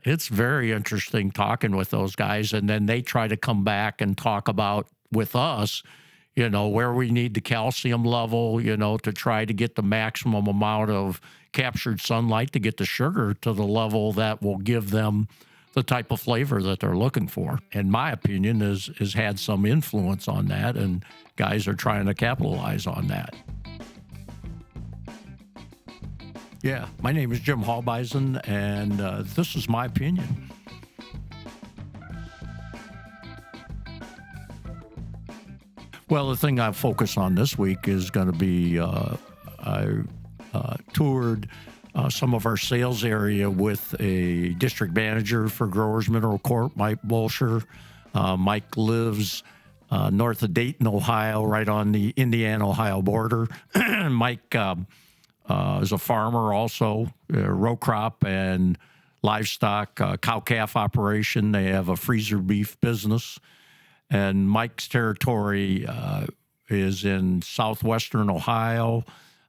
It's very interesting talking with those guys, and then they try to come back and talk about with us, where we need the calcium level, to try to get the maximum amount of captured sunlight to get the sugar to the level that will give them the type of flavor that they're looking for. In my opinion, has had some influence on that, and guys are trying to capitalize on that. Yeah, my name is Jim Halbeisen, and this is my opinion. Well, the thing I focus on this week is going to be I toured some of our sales area with a district manager for Growers Mineral Corp, Mike Bolsher. Mike lives north of Dayton, Ohio, right on the Indiana-Ohio border. Mike is a farmer also, row crop and livestock, cow-calf operation. They have a freezer beef business. And Mike's territory is in southwestern Ohio,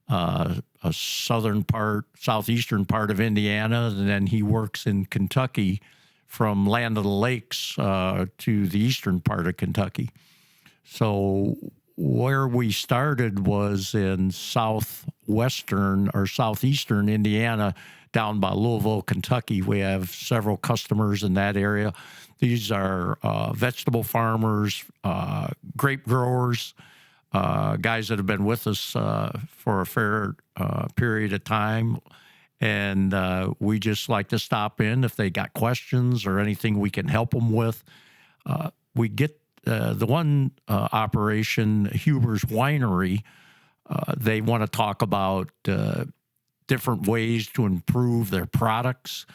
a southeastern part of Indiana, and then he works in Kentucky from Land of the Lakes to the eastern part of Kentucky. So where we started was in southwestern or southeastern Indiana, down by Louisville, Kentucky. We have several customers in that area. These are vegetable farmers, grape growers, guys that have been with us for a fair period of time. And we just like to stop in if they got questions or anything we can help them with. We get the one operation, Huber's Winery. They want to talk about different ways to improve their products,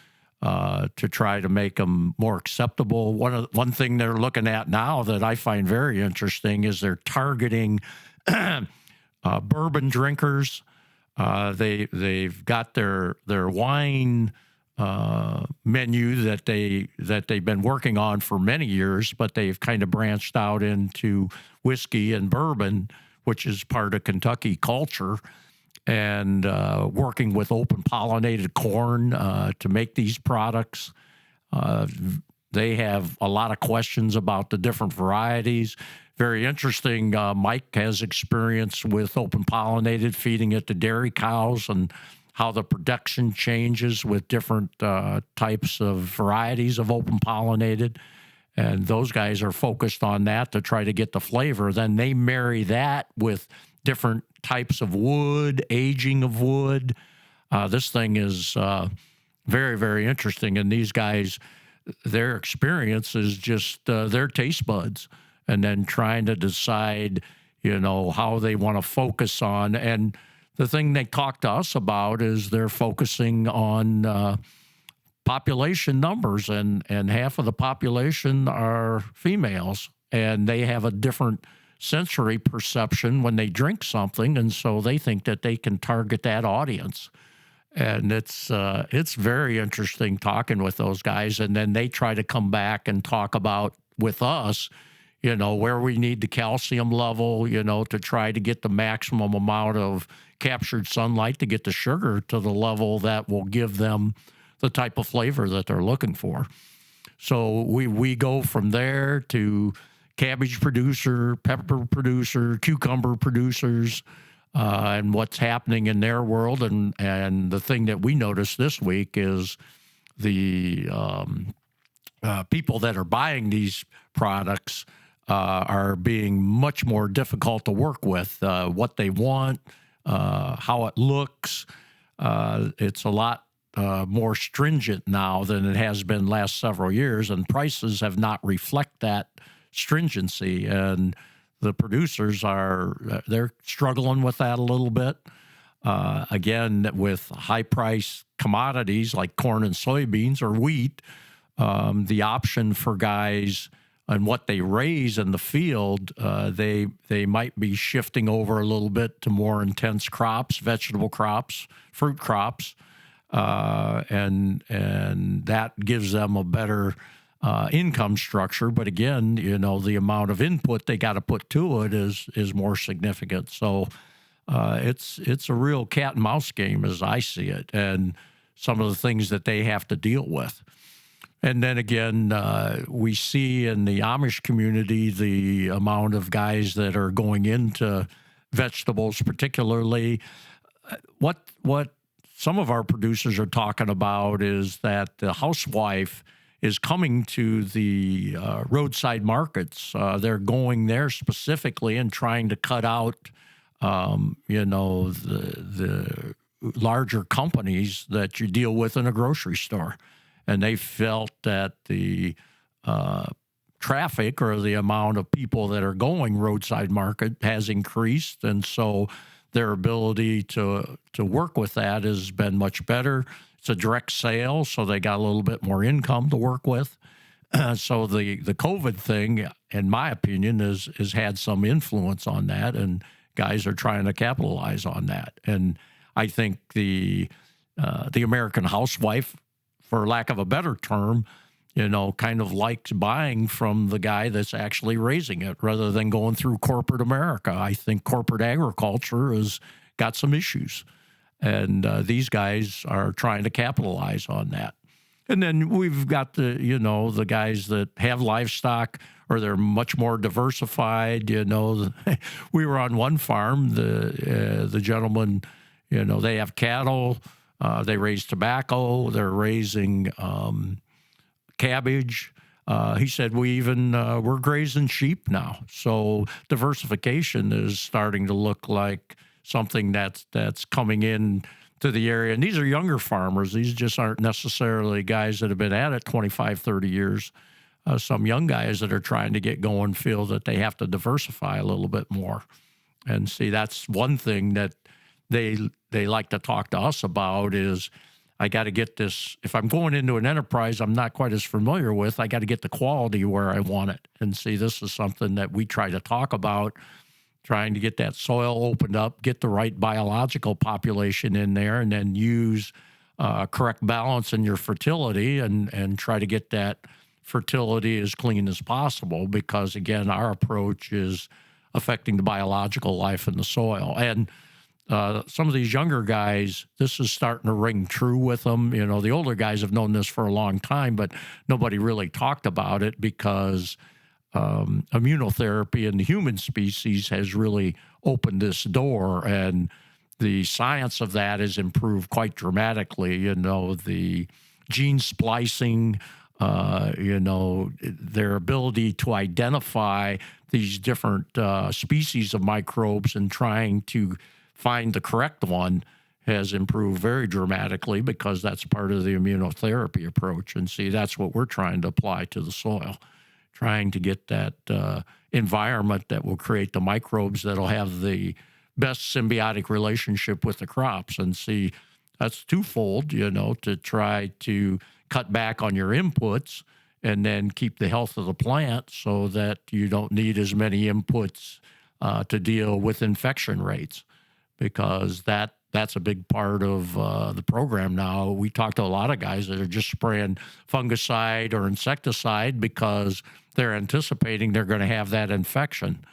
to try to make them more acceptable. One thing they're looking at now that I find very interesting is they're targeting bourbon drinkers. They've got their wine menu that they've been working on for many years, but they've kind of branched out into whiskey and bourbon, which is part of Kentucky culture, and working with open pollinated corn to make these products. They have a lot of questions about the different varieties. Very interesting. Mike has experience with open pollinated, feeding it to dairy cows, and how the production changes with different types of varieties of open pollinated. And those guys are focused on that to try to get the flavor. Then they marry that with different types of wood, aging of wood. This thing is very, very interesting. And these guys, their experience is just their taste buds, and then trying to decide, how they want to focus on. And the thing they talk to us about is they're focusing on population numbers, and half of the population are females, and they have a different sensory perception when they drink something, and so they think that they can target that audience. And it's very interesting talking with those guys, and then they try to come back and talk about with us, where we need the calcium level, to try to get the maximum amount of captured sunlight to get the sugar to the level that will give them the type of flavor that they're looking for. So we go from there to cabbage producer, pepper producer, cucumber producers, and what's happening in their world. And the thing that we noticed this week is the people that are buying these products are being much more difficult to work with. What they want, how it looks, it's a lot more stringent now than it has been last several years, and prices have not reflect that stringency, and the producers they're struggling with that a little bit. Again, with high price commodities like corn and soybeans or wheat, the option for guys and what they raise in the field, they might be shifting over a little bit to more intense crops, vegetable crops, fruit crops, and that gives them a better income structure. But again, the amount of input they got to put to it is more significant. So it's a real cat and mouse game as I see it, and some of the things that they have to deal with. And then again, we see in the Amish community the amount of guys that are going into vegetables, particularly. What some of our producers are talking about is that the housewife is coming to the roadside markets. They're going there specifically and trying to cut out, the larger companies that you deal with in a grocery store. And they felt that the traffic or the amount of people that are going roadside market has increased. And so their ability to work with that has been much better. It's a direct sale, so they got a little bit more income to work with. So the COVID thing, in my opinion, has had some influence on that, and guys are trying to capitalize on that. And I think the American housewife, for lack of a better term, kind of likes buying from the guy that's actually raising it rather than going through corporate America. I think corporate agriculture has got some issues, and these guys are trying to capitalize on that. And then we've got the guys that have livestock, or they're much more diversified. We were on one farm. The gentleman, they have cattle. They raise tobacco. They're raising cabbage. He said we're grazing sheep now. So diversification is starting to look like something that's coming in to the area. And these are younger farmers. These just aren't necessarily guys that have been at it 25, 30 years. Some young guys that are trying to get going feel that they have to diversify a little bit more. And see, that's one thing that they like to talk to us about is, I got to get this. If I'm going into an enterprise I'm not quite as familiar with, I got to get the quality where I want it. And see, this is something that we try to talk about, trying to get that soil opened up, get the right biological population in there, and then use correct balance in your fertility and try to get that fertility as clean as possible, because, again, our approach is affecting the biological life in the soil. And some of these younger guys, this is starting to ring true with them. The older guys have known this for a long time, but nobody really talked about it because immunotherapy in the human species has really opened this door, and the science of that has improved quite dramatically. The gene splicing, their ability to identify these different species of microbes and trying to find the correct one has improved very dramatically, because that's part of the immunotherapy approach. And see, that's what we're trying to apply to the soil, trying to get that environment that will create the microbes that'll have the best symbiotic relationship with the crops. And see, that's twofold, to try to cut back on your inputs and then keep the health of the plant so that you don't need as many inputs to deal with infection rates, because that's a big part of the program now. We talk to a lot of guys that are just spraying fungicide or insecticide because they're anticipating they're going to have that infection.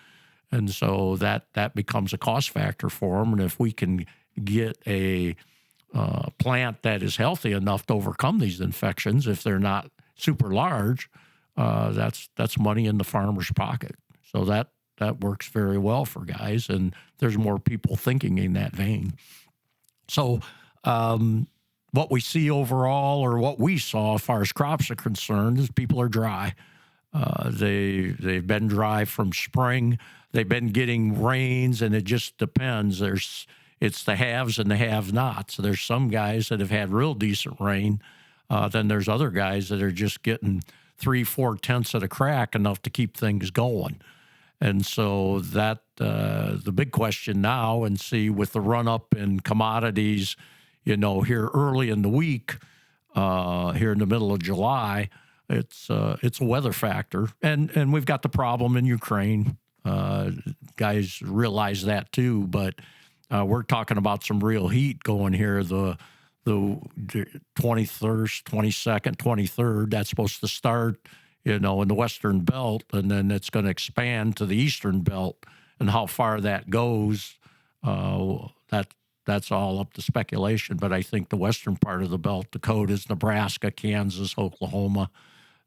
And so that becomes a cost factor for them. And if we can get a plant that is healthy enough to overcome these infections, if they're not super large, that's money in the farmer's pocket. So that works very well for guys, and there's more people thinking in that vein. So what we see overall, or what we saw as far as crops are concerned, is people are dry. They've been dry from spring. They've been getting rains, and it just depends. It's the haves and the have-nots. There's some guys that have had real decent rain. Then there's other guys that are just getting 3-4 tenths of a crack, enough to keep things going. And so that the big question now, and see with the run-up in commodities, here early in the week, here in the middle of July, it's a weather factor. And we've got the problem in Ukraine. Guys realize that too, but we're talking about some real heat going here the 21st, 22nd, 23rd. That's supposed to start in the Western Belt, and then it's going to expand to the Eastern Belt. And how far that goes, that's all up to speculation. But I think the western part of the belt, Dakotas, Nebraska, Kansas, Oklahoma,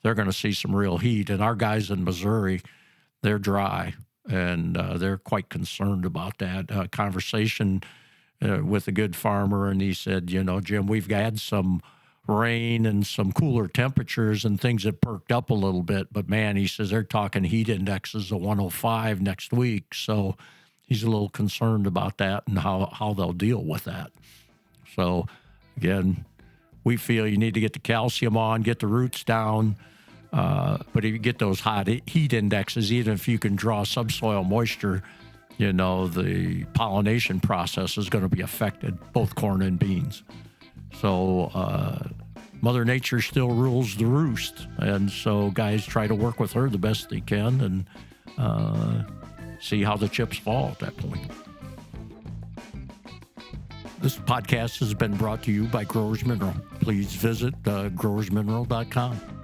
they're going to see some real heat. And our guys in Missouri, they're dry, and they're quite concerned about that. Conversation with a good farmer, and he said, Jim, we've had some rain and some cooler temperatures and things that perked up a little bit. But, man, he says they're talking heat indexes of 105 next week. So he's a little concerned about that and how they'll deal with that. So, again, we feel you need to get the calcium on, get the roots down. But if you get those hot heat indexes, even if you can draw subsoil moisture, the pollination process is going to be affected, both corn and beans. So Mother Nature still rules the roost. And so guys try to work with her the best they can and see how the chips fall at that point. This podcast has been brought to you by Growers Mineral. Please visit growersmineral.com.